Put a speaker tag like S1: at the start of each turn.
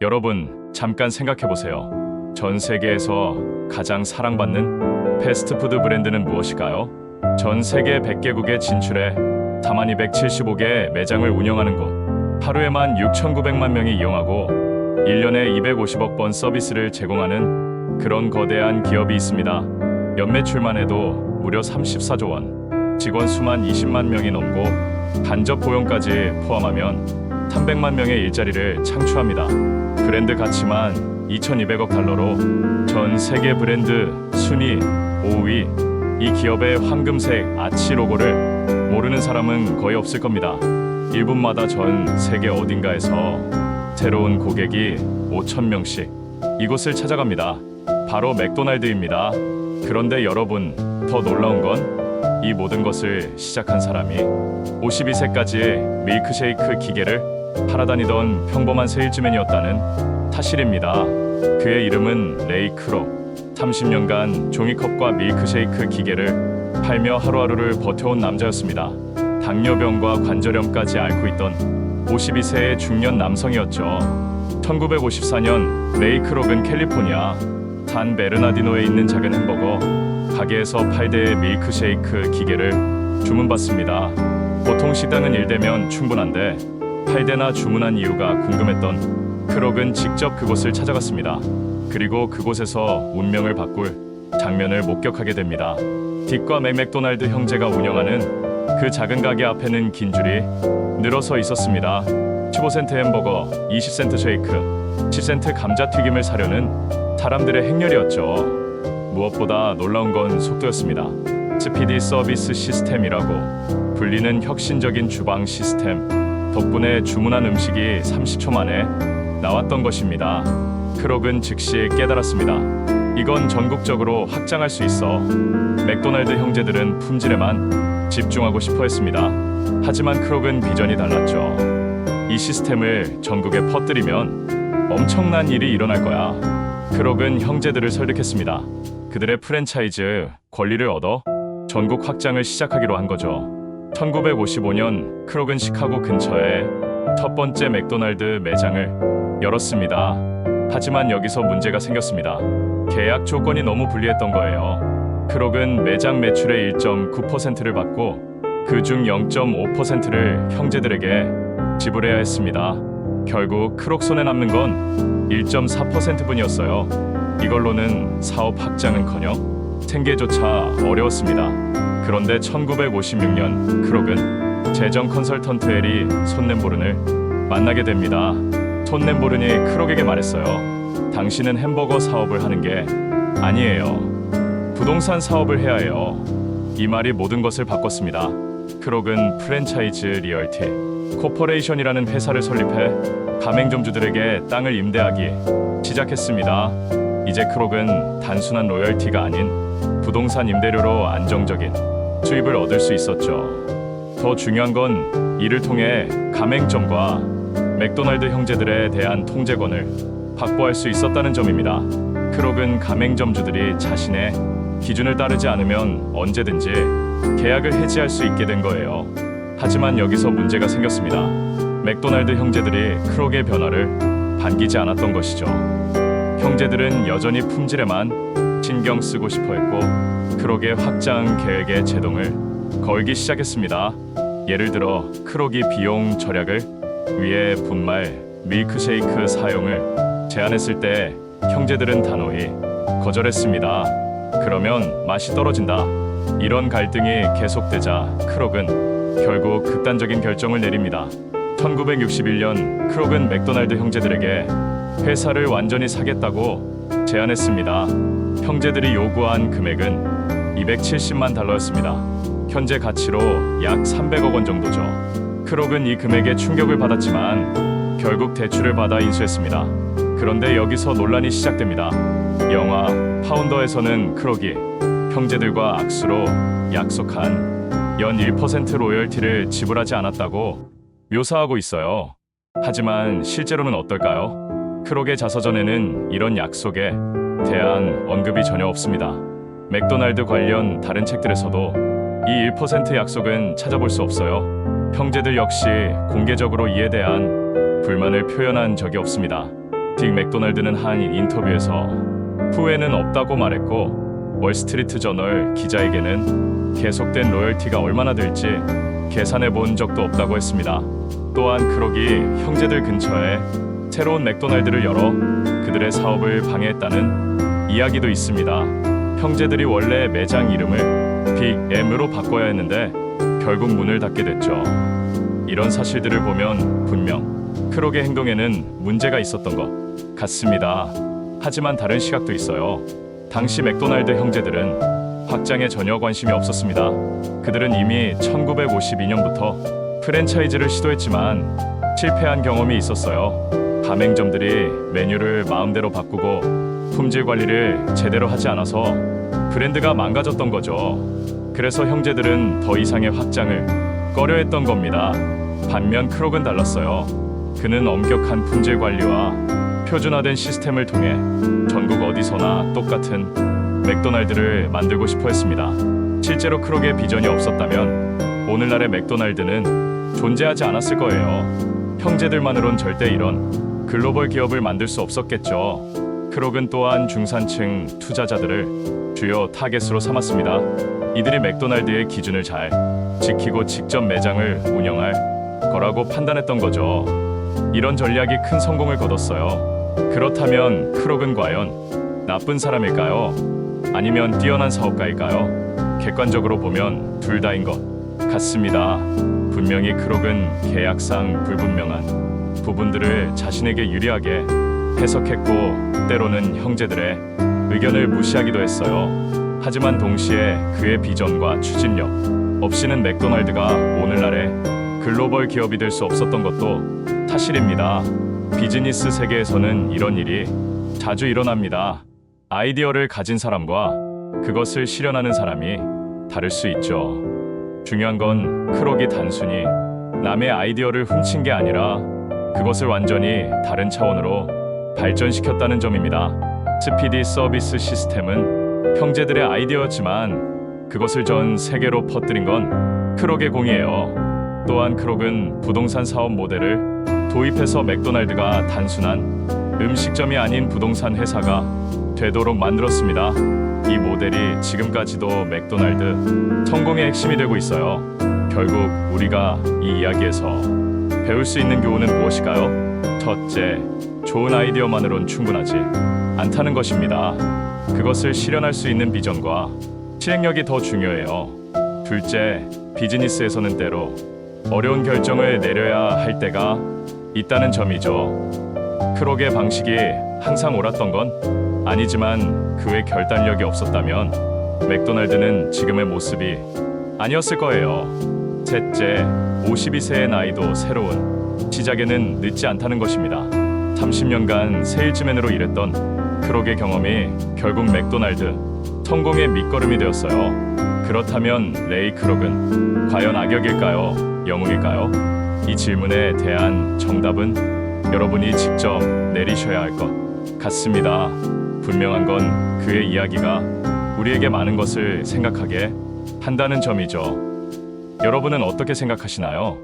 S1: 여러분, 잠깐 생각해보세요. 전 세계에서 가장 사랑받는 패스트푸드 브랜드는 무엇일까요? 전 세계 100개국에 진출해 다만 275개의 매장을 운영하는 곳, 하루에만 6,900만 명이 이용하고 1년에 250억 번 서비스를 제공하는 그런 거대한 기업이 있습니다. 연매출만 해도 무려 34조 원, 직원 수만 20만 명이 넘고 간접 고용까지 포함하면 300만 명의 일자리를 창출합니다. 브랜드 가치만 2,200억 달러로 전 세계 브랜드 순위 5위, 이 기업의 황금색 아치 로고를 모르는 사람은 거의 없을 겁니다. 1분마다 전 세계 어딘가에서 새로운 고객이 5,000명씩 이곳을 찾아갑니다. 바로 맥도날드입니다. 그런데 여러분, 더 놀라운 건 이 모든 것을 시작한 사람이 52세까지 밀크쉐이크 기계를 팔아다니던 평범한 세일즈맨이었다는 사실입니다. 그의 이름은 레이 크록. 30년간 종이컵과 밀크쉐이크 기계를 팔며 하루하루를 버텨온 남자였습니다. 당뇨병과 관절염까지 앓고 있던 52세의 중년 남성이었죠. 1954년 레이 크록은 캘리포니아 산 베르나디노에 있는 작은 햄버거 가게에서 8대의 밀크쉐이크 기계를 주문받습니다. 보통 식당은 1대면 충분한데 8대나 주문한 이유가 궁금했던 크록은 직접 그곳을 찾아갔습니다. 그리고 그곳에서 운명을 바꿀 장면을 목격하게 됩니다. 딕과 맥도날드 형제가 운영하는 그 작은 가게 앞에는 긴 줄이 늘어서 있었습니다. 15센트 햄버거, 20센트 쉐이크, 10센트 감자튀김을 사려는 사람들의 행렬이었죠. 무엇보다 놀라운 건 속도였습니다. 스피디 서비스 시스템이라고 불리는 혁신적인 주방 시스템 덕분에 주문한 음식이 30초 만에 나왔던 것입니다. 크록은 즉시 깨달았습니다. 이건 전국적으로 확장할 수 있어. 맥도날드 형제들은 품질에만 집중하고 싶어 했습니다. 하지만 크록은 비전이 달랐죠. 이 시스템을 전국에 퍼뜨리면 엄청난 일이 일어날 거야. 크록은 형제들을 설득했습니다. 그들의 프랜차이즈 권리를 얻어 전국 확장을 시작하기로 한 거죠. 1955년 크록은 시카고 근처에 첫 번째 맥도날드 매장을 열었습니다. 하지만 여기서 문제가 생겼습니다. 계약 조건이 너무 불리했던 거예요. 크록은 매장 매출의 1.9%를 받고 그중 0.5%를 형제들에게 지불해야 했습니다. 결국 크록 손에 남는 건 1.4%뿐이었어요. 이걸로는 사업 확장은커녕 생계조차 어려웠습니다. 그런데 1956년 크록은 재정 컨설턴트 에리 손넨보른을 만나게 됩니다. 손넨보른이 크록에게 말했어요. 당신은 햄버거 사업을 하는 게 아니에요. 부동산 사업을 해야 해요. 이 말이 모든 것을 바꿨습니다. 크록은 프랜차이즈 리얼티 코퍼레이션이라는 회사를 설립해 가맹점주들에게 땅을 임대하기 시작했습니다. 이제 크록은 단순한 로열티가 아닌 부동산 임대료로 안정적인 수입을 얻을 수 있었죠. 더 중요한 건 이를 통해 가맹점과 맥도날드 형제들에 대한 통제권을 확보할 수 있었다는 점입니다. 크록은 가맹점주들이 자신의 기준을 따르지 않으면 언제든지 계약을 해지할 수 있게 된 거예요. 하지만 여기서 문제가 생겼습니다. 맥도날드 형제들이 크록의 변화를 반기지 않았던 것이죠. 형제들은 여전히 품질에만 신경 쓰고 싶어 했고 크록의 확장 계획에 제동을 걸기 시작했습니다. 예를 들어 크록이 비용 절약을 위해 분말 밀크쉐이크 사용을 제안했을 때 형제들은 단호히 거절했습니다. 그러면 맛이 떨어진다. 이런 갈등이 계속되자 크록은 결국 극단적인 결정을 내립니다. 1961년 크록은 맥도날드 형제들에게 회사를 완전히 사겠다고 제안했습니다. 형제들이 요구한 금액은 270만 달러였습니다. 현재 가치로 약 300억 원 정도죠. 크록은 이 금액에 충격을 받았지만 결국 대출을 받아 인수했습니다. 그런데 여기서 논란이 시작됩니다. 영화 파운더에서는 크록이 형제들과 악수로 약속한 연 1% 로열티를 지불하지 않았다고 묘사하고 있어요. 하지만 실제로는 어떨까요? 크록의 자서전에는 이런 약속에 대한 언급이 전혀 없습니다. 맥도날드 관련 다른 책들에서도 이 1% 약속은 찾아볼 수 없어요. 형제들 역시 공개적으로 이에 대한 불만을 표현한 적이 없습니다. 딕 맥도날드는 한 인터뷰에서 후회는 없다고 말했고, 월스트리트 저널 기자에게는 계속된 로열티가 얼마나 될지 계산해 본 적도 없다고 했습니다. 또한 크록이 형제들 근처에 새로운 맥도날드를 열어 그들의 사업을 방해했다는 이야기도 있습니다. 형제들이 원래 매장 이름을 빅 M으로 바꿔야 했는데 결국 문을 닫게 됐죠. 이런 사실들을 보면 분명 크록의 행동에는 문제가 있었던 것 같습니다. 하지만 다른 시각도 있어요. 당시 맥도날드 형제들은 확장에 전혀 관심이 없었습니다. 그들은 이미 1952년부터 프랜차이즈를 시도했지만 실패한 경험이 있었어요. 가맹점들이 메뉴를 마음대로 바꾸고 품질 관리를 제대로 하지 않아서 브랜드가 망가졌던 거죠. 그래서 형제들은 더 이상의 확장을 꺼려했던 겁니다. 반면 크록은 달랐어요. 그는 엄격한 품질 관리와 표준화된 시스템을 통해 전국 어디서나 똑같은 맥도날드를 만들고 싶어 했습니다. 실제로 크록의 비전이 없었다면 오늘날의 맥도날드는 존재하지 않았을 거예요. 형제들만으론 절대 이런 글로벌 기업을 만들 수 없었겠죠. 크록은 또한 중산층 투자자들을 주요 타겟으로 삼았습니다. 이들이 맥도날드의 기준을 잘 지키고 직접 매장을 운영할 거라고 판단했던 거죠. 이런 전략이 큰 성공을 거뒀어요. 그렇다면 크록은 과연 나쁜 사람일까요? 아니면 뛰어난 사업가일까요? 객관적으로 보면 둘 다인 것 같습니다. 분명히 크록은 계약상 불분명한 부분들을 자신에게 유리하게 해석했고 때로는 형제들의 의견을 무시하기도 했어요. 하지만 동시에 그의 비전과 추진력 없이는 맥도날드가 오늘날의 글로벌 기업이 될 수 없었던 것도 사실입니다. 비즈니스 세계에서는 이런 일이 자주 일어납니다. 아이디어를 가진 사람과 그것을 실현하는 사람이 다를 수 있죠. 중요한 건 크록이 단순히 남의 아이디어를 훔친 게 아니라 그것을 완전히 다른 차원으로 발전시켰다는 점입니다. 스피디 서비스 시스템은 형제들의 아이디어였지만 그것을 전 세계로 퍼뜨린 건 크록의 공이에요. 또한 크록은 부동산 사업 모델을 도입해서 맥도날드가 단순한 음식점이 아닌 부동산 회사가 되도록 만들었습니다. 이 모델이 지금까지도 맥도날드 성공의 핵심이 되고 있어요. 결국 우리가 이 이야기에서 배울 수 있는 교훈은 무엇일까요? 첫째, 좋은 아이디어만으론 충분하지 않다는 것입니다. 그것을 실현할 수 있는 비전과 실행력이 더 중요해요. 둘째, 비즈니스에서는 때로 어려운 결정을 내려야 할 때가 있다는 점이죠. 크록의 방식이 항상 옳았던 건 아니지만 그의 결단력이 없었다면 맥도날드는 지금의 모습이 아니었을 거예요. 셋째, 52세의 나이도 새로운 시작에는 늦지 않다는 것입니다. 30년간 세일즈맨으로 일했던 크록의 경험이 결국 맥도날드 성공의 밑거름이 되었어요. 그렇다면 레이 크록은 과연 악역일까요? 영웅일까요? 이 질문에 대한 정답은 여러분이 직접 내리셔야 할 것 같습니다. 분명한 건 그의 이야기가 우리에게 많은 것을 생각하게 한다는 점이죠. 여러분은 어떻게 생각하시나요?